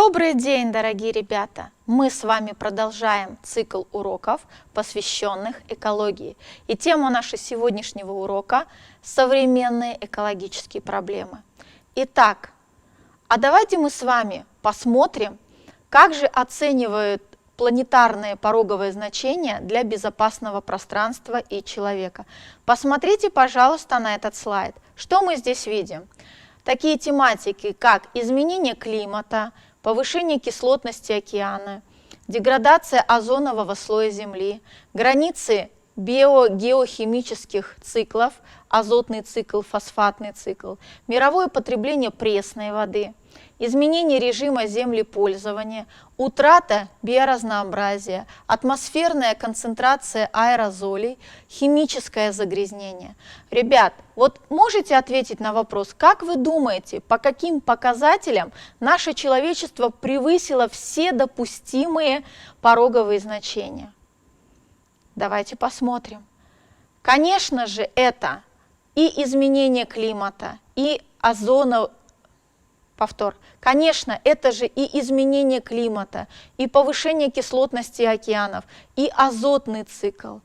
Добрый день, дорогие ребята! Мы с вами продолжаем цикл уроков, посвященных экологии. И тема нашего сегодняшнего урока – современные экологические проблемы. Итак, а давайте мы с вами посмотрим, как же оценивают планетарные пороговые значения для безопасного пространства и человека. Посмотрите, пожалуйста, на этот слайд. Что мы здесь видим? Такие тематики, как изменение климата, повышение кислотности океана, деградация озонового слоя Земли, границы биогеохимических циклов, азотный цикл, фосфатный цикл, мировое потребление пресной воды, изменение режима землепользования, утрата биоразнообразия, атмосферная концентрация аэрозолей, химическое загрязнение. Ребят, вот можете ответить на вопрос, как вы думаете, по каким показателям наше человечество превысило все допустимые пороговые значения? Давайте посмотрим. Конечно же, это и изменение климата, и Конечно, это же и изменение климата, и повышение кислотности океанов, и азотный цикл,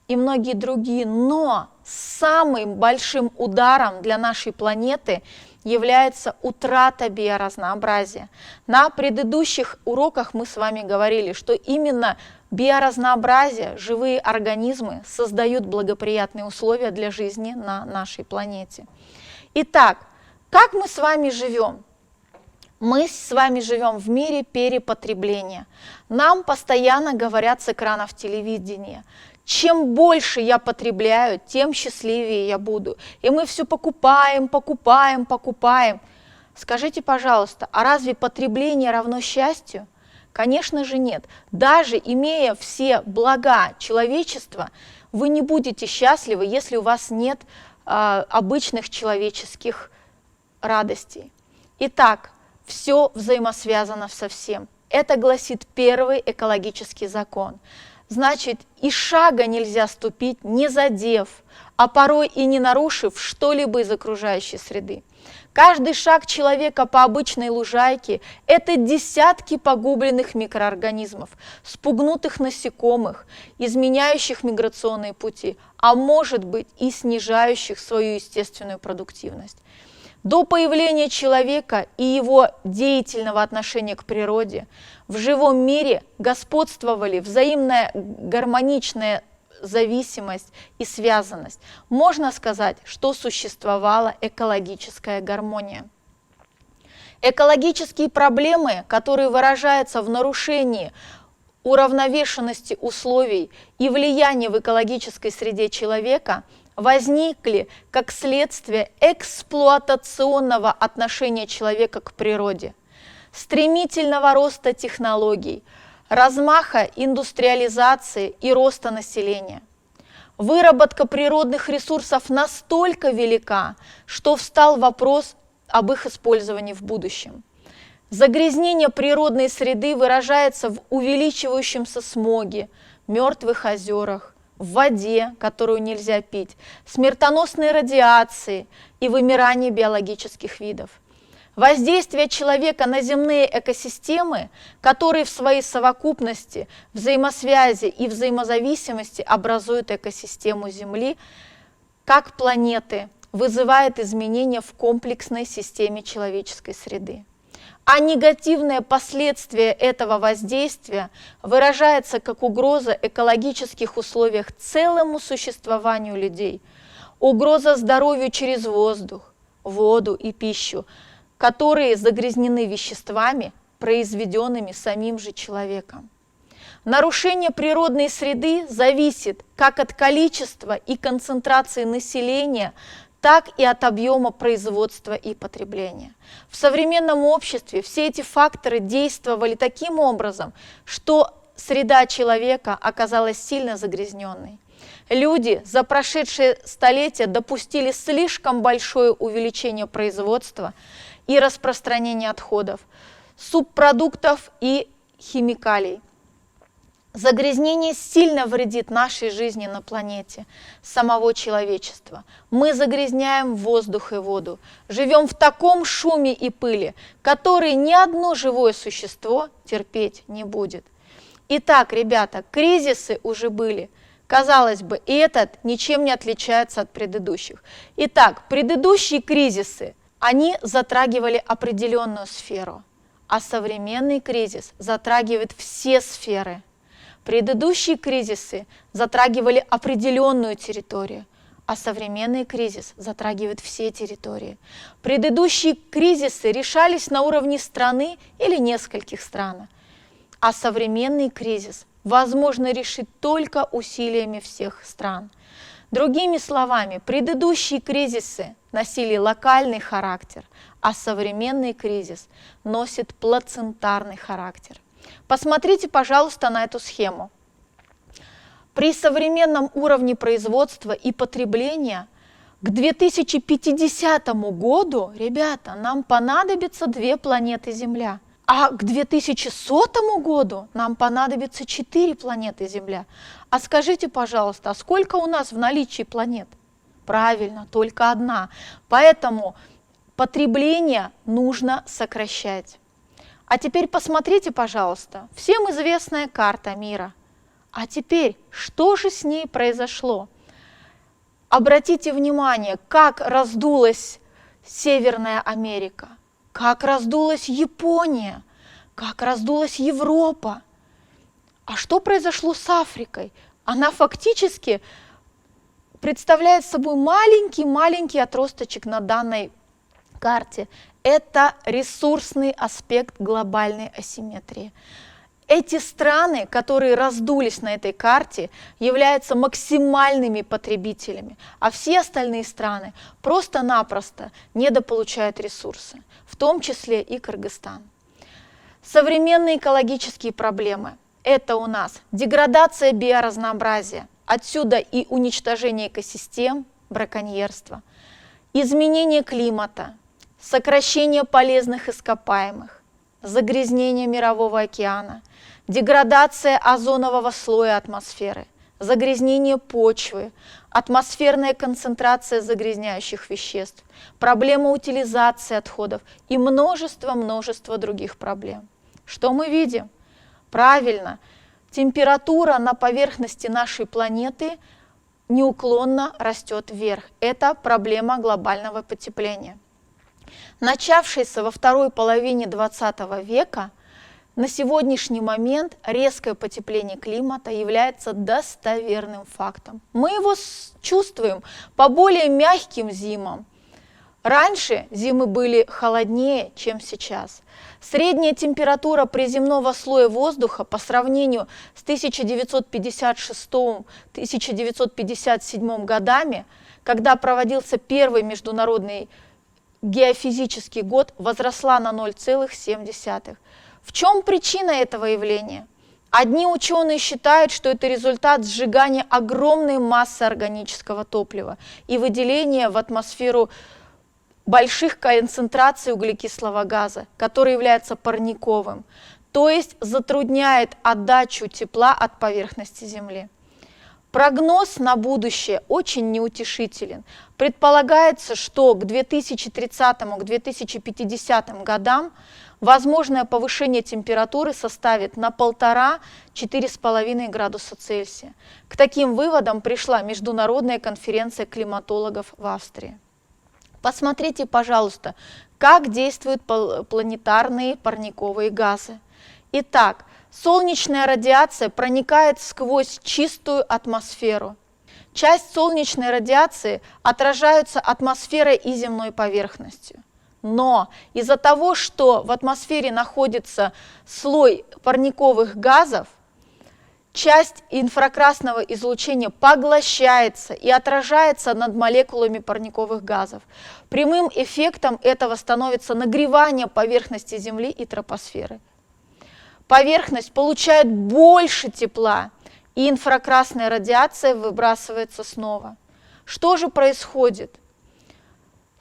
и многие другие. Но самым большим ударом для нашей планеты является утрата биоразнообразия. На предыдущих уроках мы с вами говорили, что именно биоразнообразие, живые организмы создают благоприятные условия для жизни на нашей планете. Итак, как мы с вами живем? Мы с вами живем в мире перепотребления. Нам постоянно говорят с экранов телевидения: чем больше я потребляю, тем счастливее я буду. И мы все покупаем. Скажите, пожалуйста, а разве потребление равно счастью? Конечно же нет. Даже имея все блага человечества, вы не будете счастливы, если у вас нет обычных человеческих радостей. Итак, все взаимосвязано со всем. Это гласит первый экологический закон. Значит, и шага нельзя ступить, не задев, а порой и не нарушив что-либо из окружающей среды. Каждый шаг человека по обычной лужайке – это десятки погубленных микроорганизмов, спугнутых насекомых, изменяющих миграционные пути, а может быть и снижающих свою естественную продуктивность. До появления человека и его деятельного отношения к природе в живом мире господствовали взаимная гармоничная зависимость и связанность. Можно сказать, что существовала экологическая гармония. Экологические проблемы, которые выражаются в нарушении уравновешенности условий и влияния в экологической среде человека, возникли как следствие эксплуатационного отношения человека к природе, стремительного роста технологий, размаха индустриализации и роста населения. Выработка природных ресурсов настолько велика, что встал вопрос об их использовании в будущем. Загрязнение природной среды выражается в увеличивающемся смоге, мертвых озерах, в воде, которую нельзя пить, смертоносной радиации и вымирании биологических видов. Воздействие человека на земные экосистемы, которые в своей совокупности, взаимосвязи и взаимозависимости образуют экосистему Земли, как планеты, вызывает изменения в комплексной системе человеческой среды. А негативное последствие этого воздействия выражается как угроза экологических условиях целому существованию людей, угроза здоровью через воздух, воду и пищу, которые загрязнены веществами, произведенными самим же человеком. Нарушение природной среды зависит как от количества и концентрации населения, так и от объема производства и потребления. В современном обществе все эти факторы действовали таким образом, что среда человека оказалась сильно загрязненной. Люди за прошедшие столетия допустили слишком большое увеличение производства и распространения отходов, субпродуктов и химикалий. Загрязнение сильно вредит нашей жизни на планете, самого человечества. Мы загрязняем воздух и воду, живем в таком шуме и пыли, который ни одно живое существо терпеть не будет. Итак, ребята, кризисы уже были. Казалось бы, и этот ничем не отличается от предыдущих. Итак, предыдущие кризисы, они затрагивали определенную сферу, а современный кризис затрагивает все сферы. Предыдущие кризисы затрагивали определенную территорию, а современный кризис затрагивает все территории. Предыдущие кризисы решались на уровне страны или нескольких стран, а современный кризис возможно решить только усилиями всех стран. Другими словами, предыдущие кризисы носили локальный характер, а современный кризис носит плацентарный характер. Посмотрите, пожалуйста, на эту схему. При современном уровне производства и потребления к 2050 году, ребята, нам понадобится 2 планеты Земля, а к 2100 году нам понадобится 4 планеты Земля. А скажите, пожалуйста, а сколько у нас в наличии планет? Правильно, только 1. Поэтому потребление нужно сокращать. А теперь посмотрите, пожалуйста, всем известная карта мира. А теперь, что же с ней произошло? Обратите внимание, как раздулась Северная Америка, как раздулась Япония, как раздулась Европа. А что произошло с Африкой? Она фактически представляет собой маленький отросточек на данной карте. Это ресурсный аспект глобальной асимметрии. Эти страны, которые раздулись на этой карте, являются максимальными потребителями, а все остальные страны просто-напросто недополучают ресурсы, в том числе и Кыргызстан. Современные экологические проблемы – это у нас деградация биоразнообразия, отсюда и уничтожение экосистем, браконьерство, изменение климата, сокращение полезных ископаемых, загрязнение Мирового океана, деградация озонового слоя атмосферы, загрязнение почвы, атмосферная концентрация загрязняющих веществ, проблема утилизации отходов и множество других проблем. Что мы видим? Правильно, температура на поверхности нашей планеты неуклонно растет вверх. Это проблема глобального потепления. Начавшаяся во второй половине 20 века, на сегодняшний момент резкое потепление климата является достоверным фактом. Мы его чувствуем по более мягким зимам. Раньше зимы были холоднее, чем сейчас. Средняя температура приземного слоя воздуха по сравнению с 1956-1957 годами, когда проводился первый международный геофизический год, возросла на 0,7. В чем причина этого явления? Одни ученые считают, что это результат сжигания огромной массы органического топлива и выделения в атмосферу больших концентраций углекислого газа, который является парниковым, то есть затрудняет отдачу тепла от поверхности Земли. Прогноз на будущее очень неутешителен. Предполагается, что к 2030-2050 годам возможное повышение температуры составит на 1,5–4,5 градуса Цельсия. К таким выводам пришла Международная конференция климатологов в Австрии. Посмотрите, пожалуйста, как действуют планетарные парниковые газы. Итак, солнечная радиация проникает сквозь чистую атмосферу. Часть солнечной радиации отражается атмосферой и земной поверхностью. Но из-за того, что в атмосфере находится слой парниковых газов, часть инфракрасного излучения поглощается и отражается над молекулами парниковых газов. Прямым эффектом этого становится нагревание поверхности Земли и тропосферы. Поверхность получает больше тепла, и инфракрасная радиация выбрасывается снова. Что же происходит?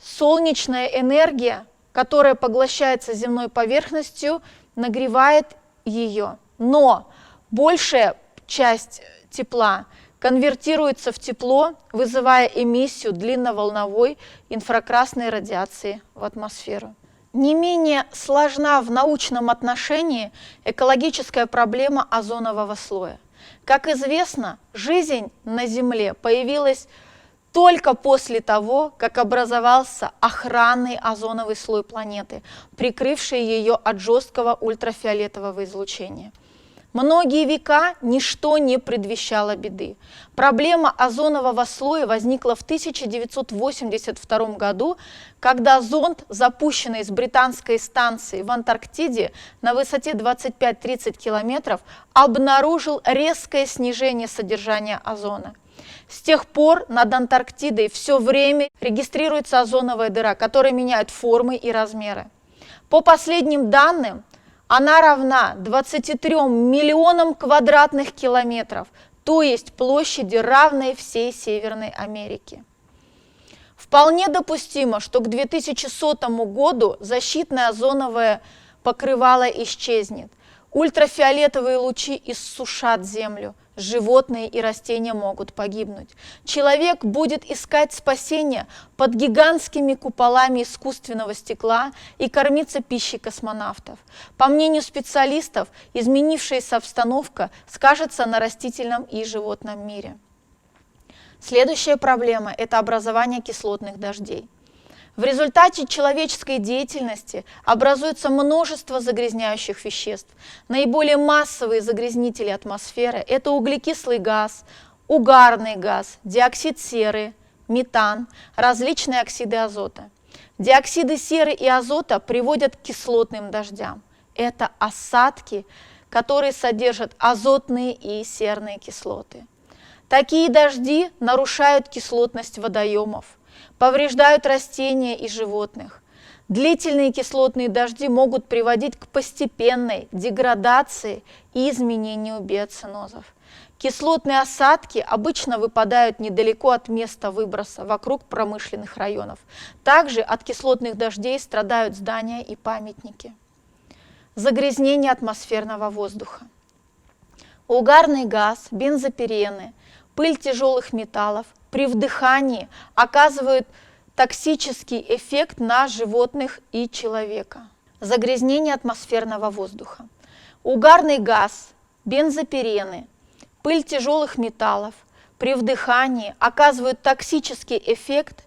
Солнечная энергия, которая поглощается земной поверхностью, нагревает ее, но большее часть тепла конвертируется в тепло, вызывая эмиссию длинноволновой инфракрасной радиации в атмосферу. Не менее сложна в научном отношении экологическая проблема озонового слоя. Как известно, жизнь на Земле появилась только после того, как образовался охранный озоновый слой планеты, прикрывший ее от жесткого ультрафиолетового излучения. Многие века ничто не предвещало беды. Проблема озонового слоя возникла в 1982 году, когда зонд, запущенный с британской станции в Антарктиде на высоте 25-30 километров, обнаружил резкое снижение содержания озона. С тех пор над Антарктидой все время регистрируется озоновая дыра, которая меняет формы и размеры. По последним данным, она равна 23 миллионам квадратных километров, то есть площади, равной всей Северной Америке. Вполне допустимо, что к 2100 году защитное озоновое покрывало исчезнет. Ультрафиолетовые лучи иссушат Землю, животные и растения могут погибнуть. Человек будет искать спасения под гигантскими куполами искусственного стекла и кормиться пищей космонавтов. По мнению специалистов, изменившаяся обстановка скажется на растительном и животном мире. Следующая проблема – это образование кислотных дождей. В результате человеческой деятельности образуется множество загрязняющих веществ. Наиболее массовые загрязнители атмосферы – это углекислый газ, угарный газ, диоксид серы, метан, различные оксиды азота. Диоксиды серы и азота приводят к кислотным дождям. Это осадки, которые содержат азотные и серные кислоты. Такие дожди нарушают кислотность водоемов, повреждают растения и животных. Длительные кислотные дожди могут приводить к постепенной деградации и изменению биоценозов. Кислотные осадки обычно выпадают недалеко от места выброса, вокруг промышленных районов. Также от кислотных дождей страдают здания и памятники. Загрязнение атмосферного воздуха. Угарный газ, бензопирены, пыль тяжелых металлов при вдыхании оказывают токсический эффект на животных и человека. Загрязнение атмосферного воздуха. Угарный газ, бензопирены, пыль тяжелых металлов при вдыхании оказывают токсический эффект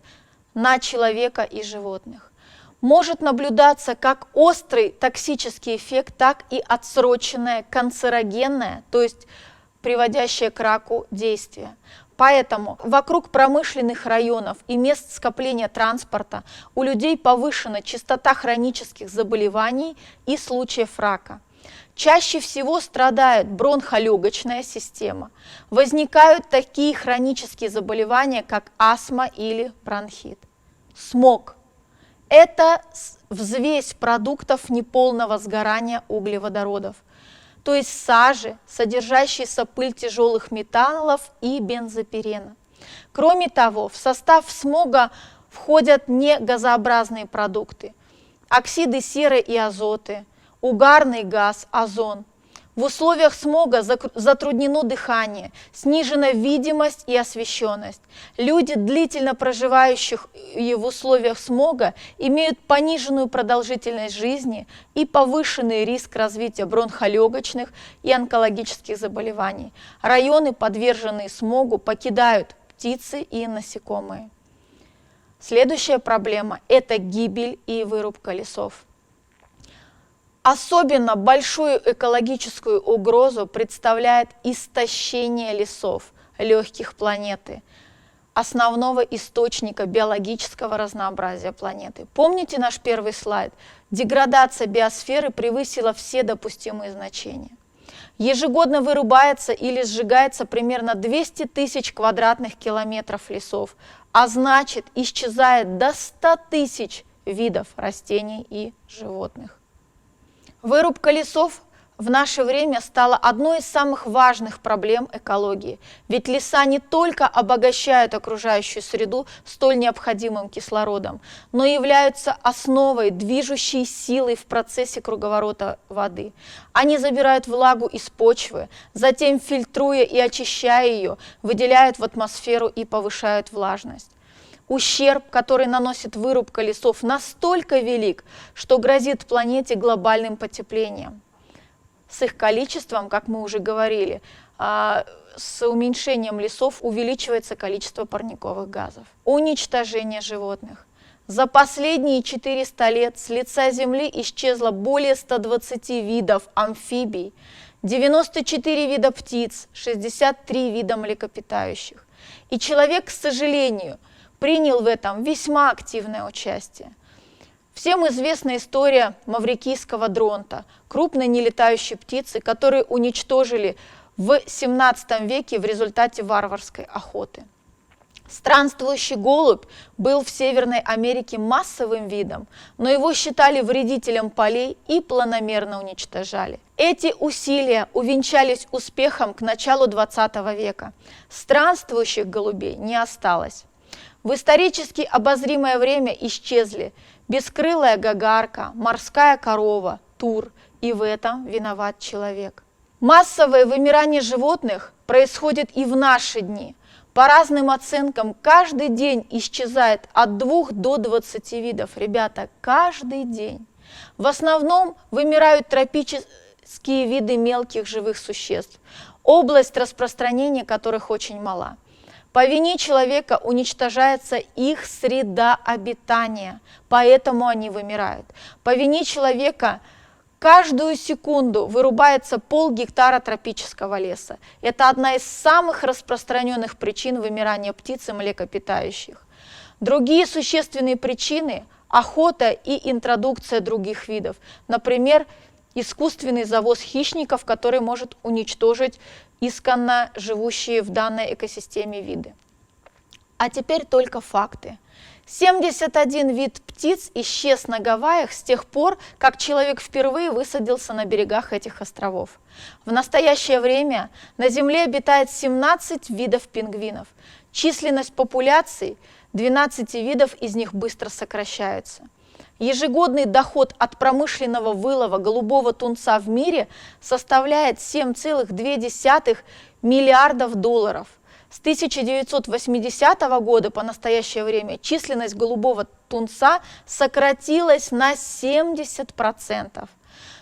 на человека и животных. Может наблюдаться как острый токсический эффект, так и отсроченное канцерогенное, то есть приводящее к раку действие. Поэтому вокруг промышленных районов и мест скопления транспорта у людей повышена частота хронических заболеваний и случаев рака. Чаще всего страдает бронхолегочная система. Возникают такие хронические заболевания, как астма или бронхит. Смог – это взвесь продуктов неполного сгорания углеводородов, то есть сажи, содержащиеся пыль тяжелых металлов и бензопирена. Кроме того, в состав смога входят негазообразные продукты, оксиды серы и азоты, угарный газ, озон. В условиях смога затруднено дыхание, снижена видимость и освещенность. Люди, длительно проживающие в условиях смога, имеют пониженную продолжительность жизни и повышенный риск развития бронхолегочных и онкологических заболеваний. Районы, подверженные смогу, покидают птицы и насекомые. Следующая проблема – это гибель и вырубка лесов. Особенно большую экологическую угрозу представляет истощение лесов, легких планеты, основного источника биологического разнообразия планеты. Помните наш первый слайд? Деградация биосферы превысила все допустимые значения. Ежегодно вырубается или сжигается примерно 200 тысяч квадратных километров лесов, а значит, исчезает до 100 тысяч видов растений и животных. Вырубка лесов в наше время стало одной из самых важных проблем экологии. Ведь леса не только обогащают окружающую среду столь необходимым кислородом, но и являются основой, движущей силой в процессе круговорота воды. Они забирают влагу из почвы, затем, фильтруя и очищая ее, выделяют в атмосферу и повышают влажность. Ущерб, который наносит вырубка лесов, настолько велик, что грозит планете глобальным потеплением. С их количеством, как мы уже говорили, с уменьшением лесов увеличивается количество парниковых газов. Уничтожение животных. За последние 400 лет с лица Земли исчезло более 120 видов амфибий, 94 вида птиц, 63 вида млекопитающих. И человек, к сожалению, принял в этом весьма активное участие. Всем известна история маврикийского дронта, крупной нелетающей птицы, которую уничтожили в 17 веке в результате варварской охоты. Странствующий голубь был в Северной Америке массовым видом, но его считали вредителем полей и планомерно уничтожали. Эти усилия увенчались успехом к началу 20 века. Странствующих голубей не осталось. В исторически обозримое время исчезли бескрылая гагарка, морская корова, тур, и в этом виноват человек. Массовое вымирание животных происходит и в наши дни. По разным оценкам, каждый день исчезает от 2 до 20 видов. Ребята, каждый день. В основном вымирают тропические виды мелких живых существ, область распространения которых очень мала. По вине человека уничтожается их среда обитания, поэтому они вымирают. По вине человека каждую секунду вырубается полгектара тропического леса. Это одна из самых распространенных причин вымирания птиц и млекопитающих. Другие существенные причины – охота и интродукция других видов. Например, искусственный завоз хищников, который может уничтожить исконно живущие в данной экосистеме виды. А теперь только факты. 71 вид птиц исчез на Гавайях с тех пор, как человек впервые высадился на берегах этих островов. В настоящее время на Земле обитает 17 видов пингвинов. Численность популяций 12 видов из них быстро сокращается. Ежегодный доход от промышленного вылова голубого тунца в мире составляет 7,2 миллиардов долларов. С 1980 года по настоящее время численность голубого тунца сократилась на 70%.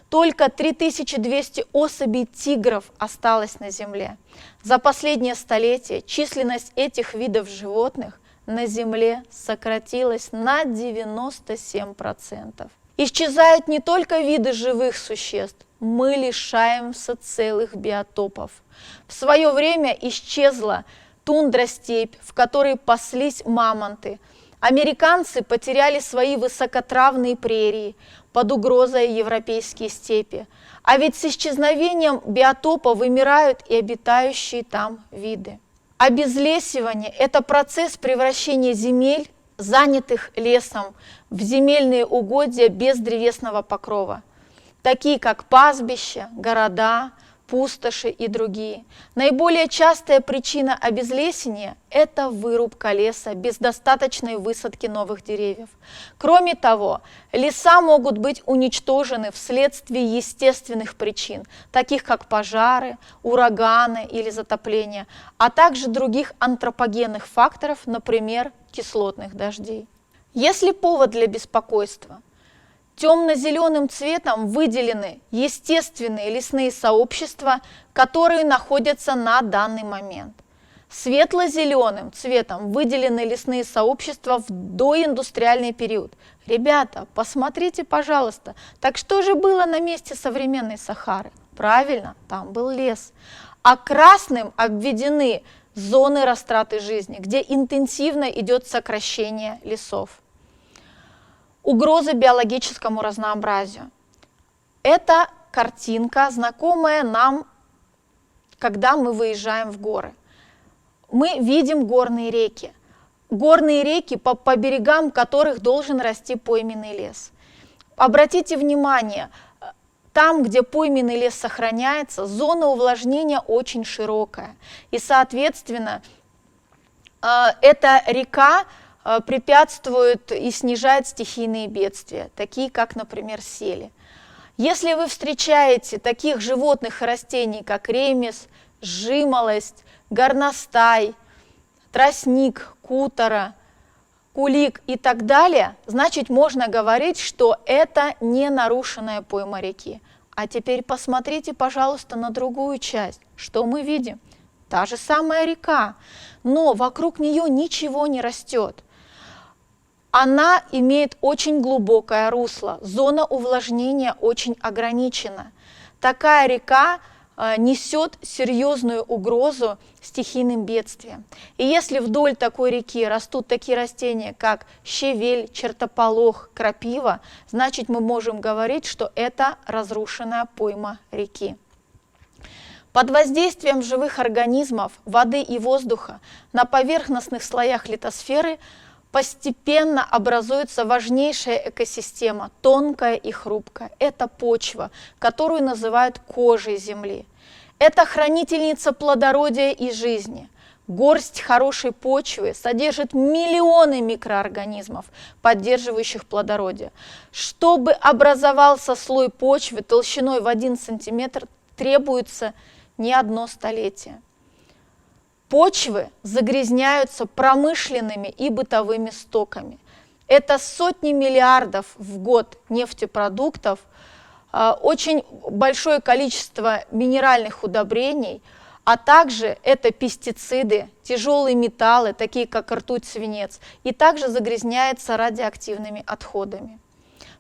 Только 3200 особей тигров осталось на Земле. За последнее столетие численность этих видов животных на Земле сократилась на 97%. Исчезают не только виды живых существ, мы лишаемся целых биотопов. В свое время исчезла тундра-степь, в которой паслись мамонты. Американцы потеряли свои высокотравные прерии, под угрозой европейские степи. А ведь с исчезновением биотопа вымирают и обитающие там виды. Обезлесивание – это процесс превращения земель, занятых лесом, в земельные угодья без древесного покрова, такие как пастбища, города, пустоши и другие. Наиболее частая причина обезлесения – это вырубка леса без достаточной высадки новых деревьев. Кроме того, леса могут быть уничтожены вследствие естественных причин, таких как пожары, ураганы или затопления, а также других антропогенных факторов, например, кислотных дождей. Есть ли повод для беспокойства? Темно-зеленым цветом выделены естественные лесные сообщества, которые находятся на данный момент. Светло-зеленым цветом выделены лесные сообщества в доиндустриальный период. Ребята, посмотрите, пожалуйста, так что же было на месте современной Сахары? Правильно, там был лес. А красным обведены зоны растраты жизни, где интенсивно идет сокращение лесов. Угрозы биологическому разнообразию. Это картинка, знакомая нам, когда мы выезжаем в горы. Мы видим горные реки. Горные реки, по берегам которых должен расти пойменный лес. Обратите внимание, Там, где пойменный лес сохраняется, зона увлажнения очень широкая. И, соответственно, эта река препятствует и снижает стихийные бедствия, такие как, например, сели. Если вы встречаете таких животных и растений, как ремес, жимолость, горностай, тростник, кутора, кулик и так далее, значит, можно говорить, что это не нарушенная пойма реки. А теперь посмотрите, пожалуйста, на другую часть. Что мы видим? Та же самая река, но вокруг нее ничего не растет. Она имеет очень глубокое русло, зона увлажнения очень ограничена. Такая река несет серьезную угрозу стихийным бедствиям. И если вдоль такой реки растут такие растения, как щавель, чертополох, крапива, значит, мы можем говорить, что это разрушенная пойма реки. Под воздействием живых организмов, воды и воздуха на поверхностных слоях литосферы постепенно образуется важнейшая экосистема, тонкая и хрупкая. Это почва, которую называют кожей Земли. Это хранительница плодородия и жизни. Горсть хорошей почвы содержит миллионы микроорганизмов, поддерживающих плодородие. Чтобы образовался слой почвы толщиной в 1 сантиметр, требуется не одно столетие. Почвы загрязняются промышленными и бытовыми стоками. Это сотни миллиардов в год нефтепродуктов, очень большое количество минеральных удобрений, а также это пестициды, тяжелые металлы, такие как ртуть, свинец, и также загрязняется радиоактивными отходами.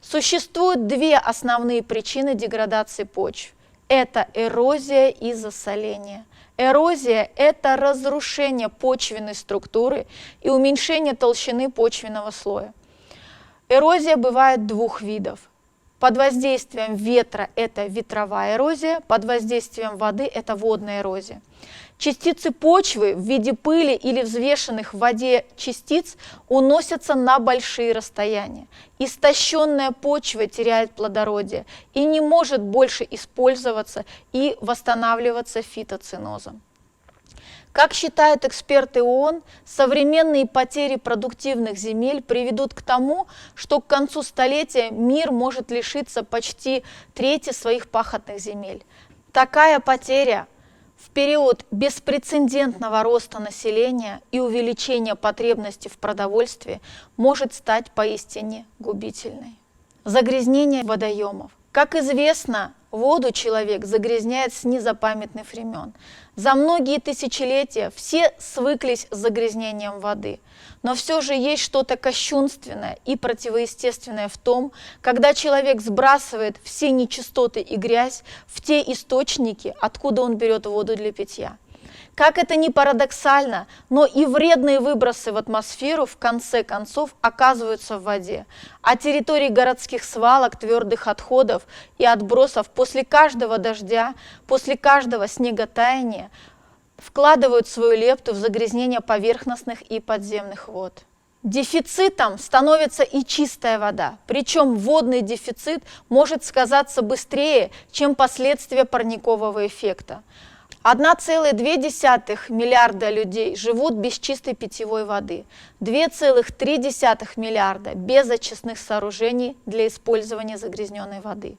Существуют две основные причины деградации почв. Это эрозия и засоление. Эрозия – это разрушение почвенной структуры и уменьшение толщины почвенного слоя. Эрозия бывает двух видов. Под воздействием ветра – это ветровая эрозия, под воздействием воды – это водная эрозия. Частицы почвы в виде пыли или взвешенных в воде частиц уносятся на большие расстояния. Истощенная почва теряет плодородие и не может больше использоваться и восстанавливаться фитоценозом. Как считают эксперты ООН, современные потери продуктивных земель приведут к тому, что к концу столетия мир может лишиться почти трети своих пахотных земель. Такая потеря в период беспрецедентного роста населения и увеличения потребностей в продовольствии может стать поистине губительной. Загрязнение водоемов. Как известно, воду человек загрязняет с незапамятных времен. За многие тысячелетия все свыклись с загрязнением воды. Но все же есть что-то кощунственное и противоестественное в том, когда человек сбрасывает все нечистоты и грязь в те источники, откуда он берет воду для питья. Как это ни парадоксально, но и вредные выбросы в атмосферу в конце концов оказываются в воде. А территории городских свалок, твердых отходов и отбросов после каждого дождя, после каждого снеготаяния вкладывают свою лепту в загрязнение поверхностных и подземных вод. Дефицитом становится и чистая вода, причем водный дефицит может сказаться быстрее, чем последствия парникового эффекта. 1,2 миллиарда людей живут без чистой питьевой воды, 2,3 миллиарда без очистных сооружений для использования загрязненной воды.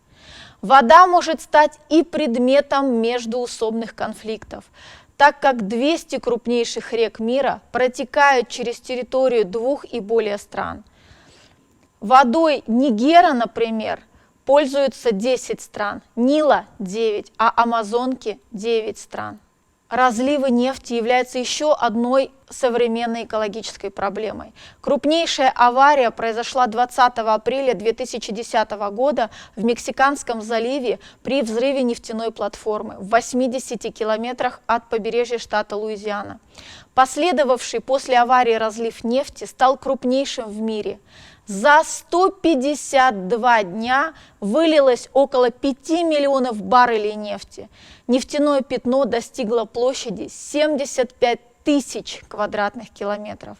Вода может стать и предметом междуусобных конфликтов, так как 200 крупнейших рек мира протекают через территорию 2 и более стран. Водой Нигера, например, пользуются 10 стран, Нила – 9, а Амазонки – 9 стран. Разливы нефти являются еще одной современной экологической проблемой. Крупнейшая авария произошла 20 апреля 2010 года в Мексиканском заливе при взрыве нефтяной платформы в 80 километрах от побережья штата Луизиана. Последовавший после аварии разлив нефти стал крупнейшим в мире. За 152 дня вылилось около 5 миллионов баррелей нефти. Нефтяное пятно достигло площади 75 тысяч квадратных километров.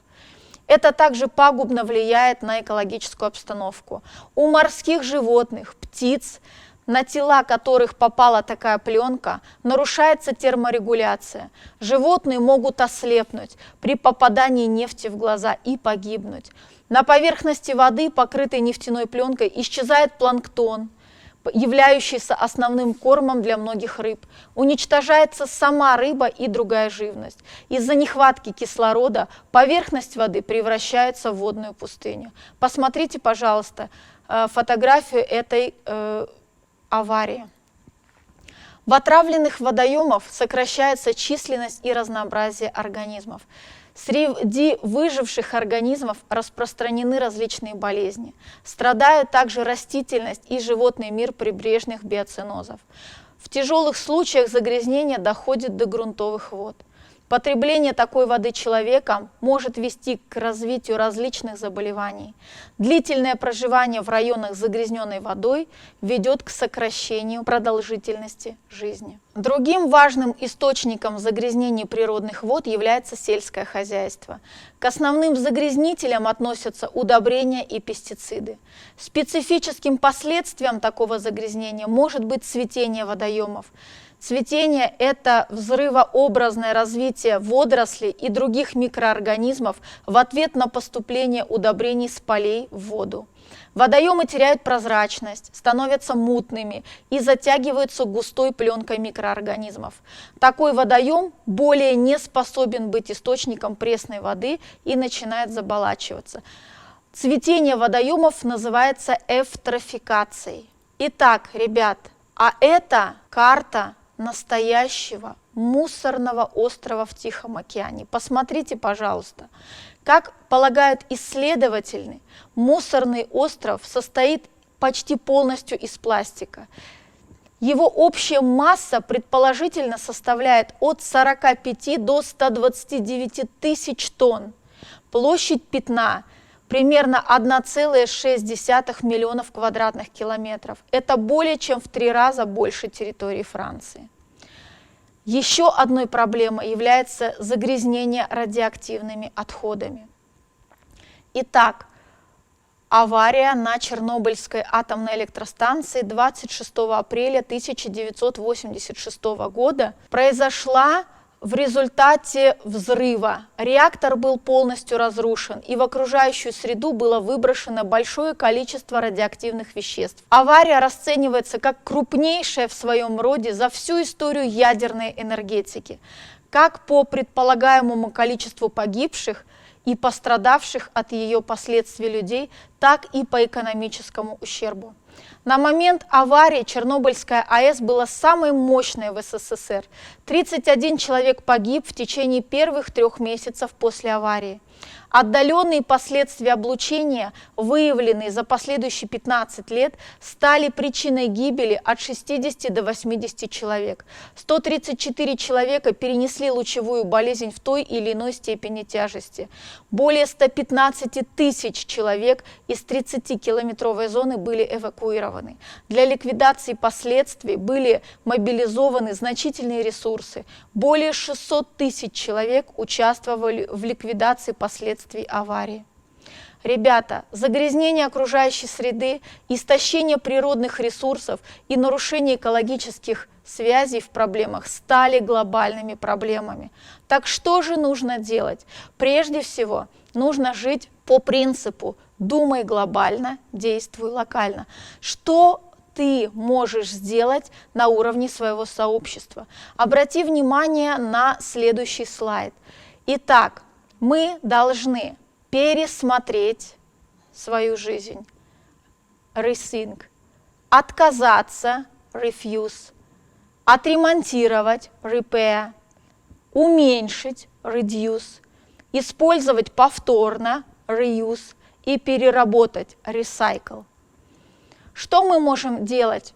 Это также пагубно влияет на экологическую обстановку. У морских животных, птиц на тела которых попала такая пленка, нарушается терморегуляция. Животные могут ослепнуть при попадании нефти в глаза и погибнуть. На поверхности воды, покрытой нефтяной пленкой, исчезает планктон, являющийся основным кормом для многих рыб. Уничтожается сама рыба и другая живность. Из-за нехватки кислорода поверхность воды превращается в водную пустыню. Посмотрите, пожалуйста, фотографию этой аварии. В отравленных водоемах сокращается численность и разнообразие организмов. Среди выживших организмов распространены различные болезни. Страдают также растительность и животный мир прибрежных биоценозов. В тяжелых случаях загрязнение доходит до грунтовых вод. Потребление такой воды человеком может вести к развитию различных заболеваний. Длительное проживание в районах с загрязненной водой ведет к сокращению продолжительности жизни. Другим важным источником загрязнения природных вод является сельское хозяйство. К основным загрязнителям относятся удобрения и пестициды. Специфическим последствием такого загрязнения может быть цветение водоемов. Цветение – это взрывообразное развитие водорослей и других микроорганизмов в ответ на поступление удобрений с полей в воду. Водоемы теряют прозрачность, становятся мутными и затягиваются густой пленкой микроорганизмов. Такой водоем более не способен быть источником пресной воды и начинает заболачиваться. Цветение водоемов называется эвтрофикацией. Итак, ребят, а это карта настоящего мусорного острова в Тихом океане. Посмотрите, пожалуйста, как полагают исследователи, мусорный остров состоит почти полностью из пластика. Его общая масса предположительно составляет от 45 до 129 тысяч тонн. Площадь пятна примерно 1,6 миллионов квадратных километров. Это более чем в 3 раза больше территории Франции. Еще одной проблемой является загрязнение радиоактивными отходами. Итак, авария на Чернобыльской атомной электростанции 26 апреля 1986 года произошла в результате взрыва. Реактор был полностью разрушен, и в окружающую среду было выброшено большое количество радиоактивных веществ. Авария расценивается как крупнейшая в своем роде за всю историю ядерной энергетики, как по предполагаемому количеству погибших и пострадавших от ее последствий людей, так и по экономическому ущербу. На момент аварии Чернобыльская АЭС была самой мощной в СССР. 31 человек погиб в течение первых 3 месяцев после аварии. Отдаленные последствия облучения, выявленные за последующие 15 лет, стали причиной гибели от 60 до 80 человек. 134 человека перенесли лучевую болезнь в той или иной степени тяжести. Более 115 тысяч человек из 30-километровой зоны были эвакуированы. Для ликвидации последствий были мобилизованы значительные ресурсы. Более 600 тысяч человек участвовали в ликвидации последствий аварии. Ребята, загрязнение окружающей среды, истощение природных ресурсов и нарушение экологических связей в проблемах стали глобальными проблемами. Так что же нужно делать? Прежде всего, нужно жить по принципу «думай глобально, действуй локально». Что ты можешь сделать на уровне своего сообщества? Обрати внимание на следующий слайд. Итак, мы должны пересмотреть свою жизнь, rethink, отказаться, refuse, отремонтировать, repair, уменьшить, reduce, использовать повторно, reuse и переработать, recycle. Что мы можем делать?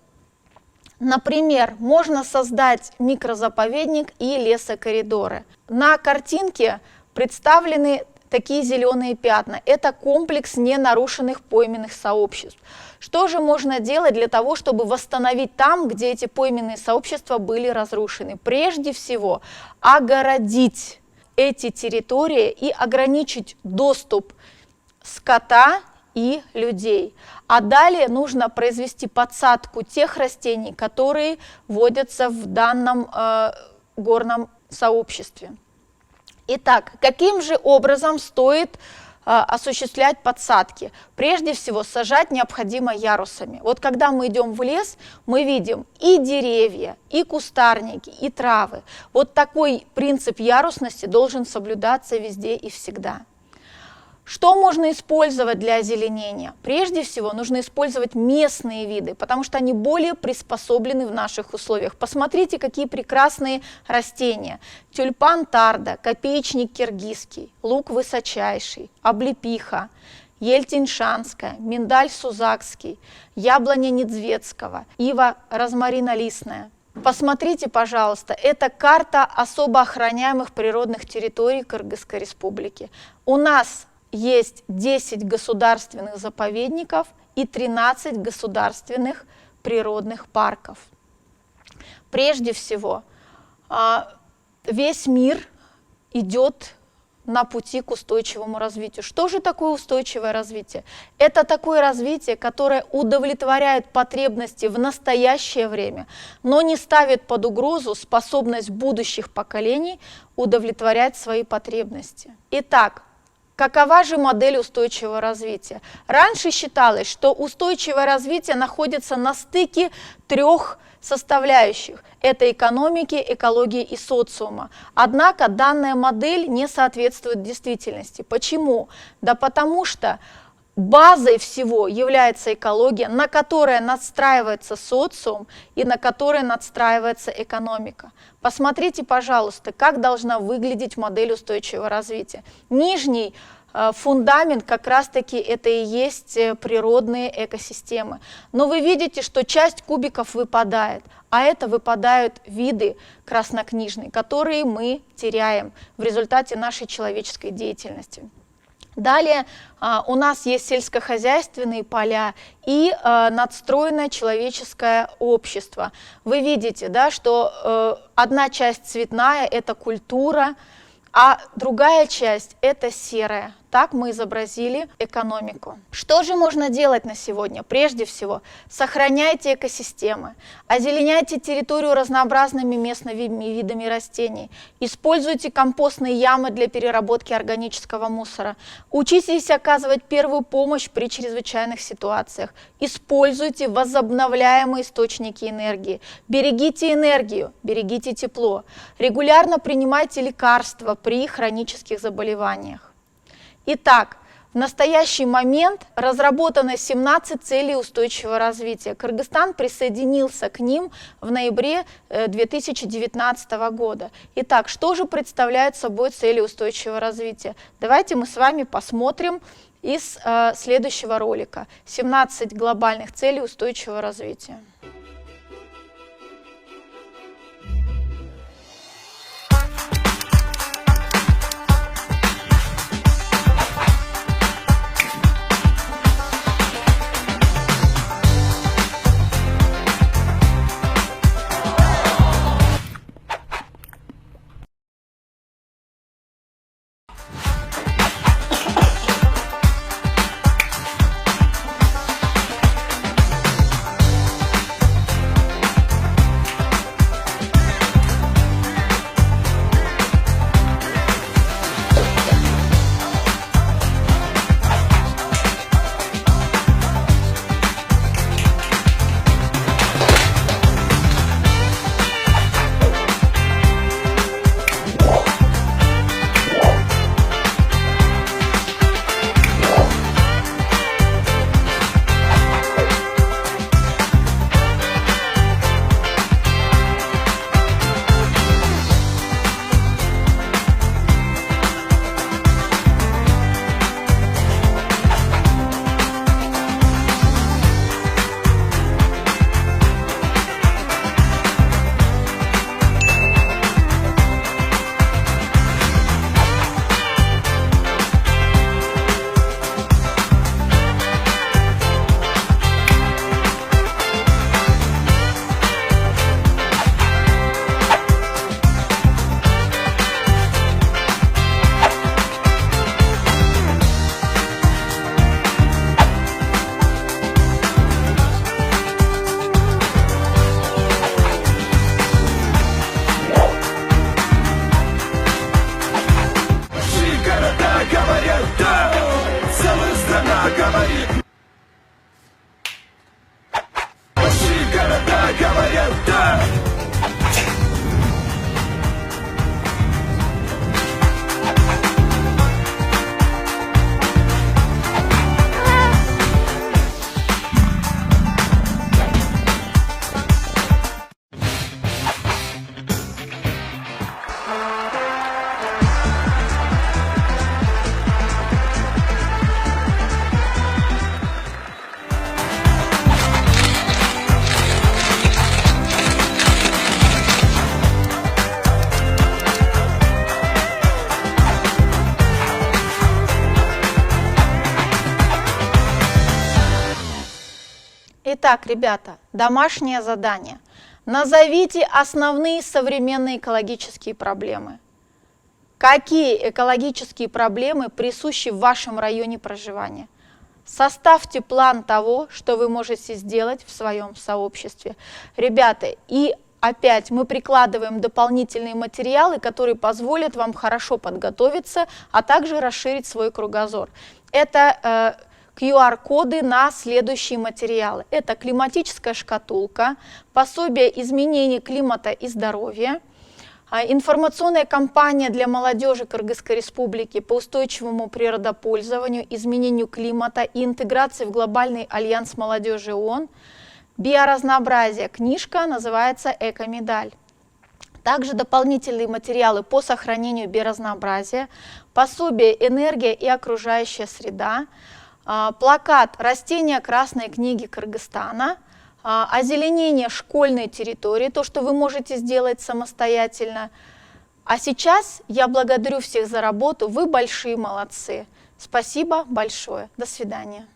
Например, можно создать микрозаповедник и лесокоридоры. На картинке представлены такие зеленые пятна. Это комплекс ненарушенных пойменных сообществ. Что же можно делать для того, чтобы восстановить там, где эти пойменные сообщества были разрушены? Прежде всего, огородить эти территории и ограничить доступ скота и людей. А далее нужно произвести подсадку тех растений, которые водятся в данном горном сообществе. Итак, каким же образом стоит осуществлять подсадки? Прежде всего, сажать необходимо ярусами. Вот когда мы идем в лес, мы видим и деревья, и кустарники, и травы. Вот такой принцип ярусности должен соблюдаться везде и всегда. Что можно использовать для озеленения? Прежде всего, нужно использовать местные виды, потому что они более приспособлены в наших условиях. Посмотрите, какие прекрасные растения. Тюльпан тарда, копеечник киргизский, лук высочайший, облепиха, ель тяньшанская, миндаль сузакский, яблоня недзвецкого, ива розмаринолистная. Посмотрите, пожалуйста, это карта особо охраняемых природных территорий Кыргызской республики. У нас есть 10 государственных заповедников и 13 государственных природных парков. Прежде всего, весь мир идет на пути к устойчивому развитию. Что же такое устойчивое развитие? Это такое развитие, которое удовлетворяет потребности в настоящее время, но не ставит под угрозу способность будущих поколений удовлетворять свои потребности. Итак, какова же модель устойчивого развития? Раньше считалось, что устойчивое развитие находится на стыке трех составляющих. Это экономики, экологии и социума. Однако данная модель не соответствует действительности. Почему? Да потому что базой всего является экология, на которой надстраивается социум и на которой надстраивается экономика. Посмотрите, пожалуйста, как должна выглядеть модель устойчивого развития. Нижний фундамент как раз-таки это и есть природные экосистемы. Но вы видите, что часть кубиков выпадает, а это выпадают виды краснокнижные, которые мы теряем в результате нашей человеческой деятельности. Далее у нас есть сельскохозяйственные поля и надстроенное человеческое общество. Вы видите, да, что одна часть цветная – это культура, а другая часть – это серая. Так мы изобразили экономику. Что же можно делать на сегодня? Прежде всего, сохраняйте экосистемы, озеленяйте территорию разнообразными местными видами растений, используйте компостные ямы для переработки органического мусора, учитесь оказывать первую помощь при чрезвычайных ситуациях, используйте возобновляемые источники энергии, берегите энергию, берегите тепло, регулярно принимайте лекарства при хронических заболеваниях. Итак, в настоящий момент разработано 17 целей устойчивого развития. Кыргызстан присоединился к ним в ноябре 2019 года. Итак, что же представляют собой цели устойчивого развития? Давайте мы с вами посмотрим из следующего ролика. 17 глобальных целей устойчивого развития. говорит. Большие города говорят да. Итак, ребята, домашнее задание. Назовите основные современные экологические проблемы. Какие экологические проблемы присущи в вашем районе проживания? Составьте план того, что вы можете сделать в своем сообществе. Ребята, и опять мы прикладываем дополнительные материалы, которые позволят вам хорошо подготовиться, а также расширить свой кругозор. Это QR-коды на следующие материалы. Это климатическая шкатулка, пособие изменений климата и здоровья, информационная кампания для молодежи Кыргызской Республики по устойчивому природопользованию, изменению климата и интеграции в глобальный альянс молодежи ООН, биоразнообразие, книжка называется «Эко-медаль». Также дополнительные материалы по сохранению биоразнообразия, пособие «Энергия и окружающая среда», плакат «Растения Красной книги Кыргызстана», озеленение школьной территории, то, что вы можете сделать самостоятельно. А сейчас я благодарю всех за работу, вы большие молодцы. Спасибо большое. До свидания.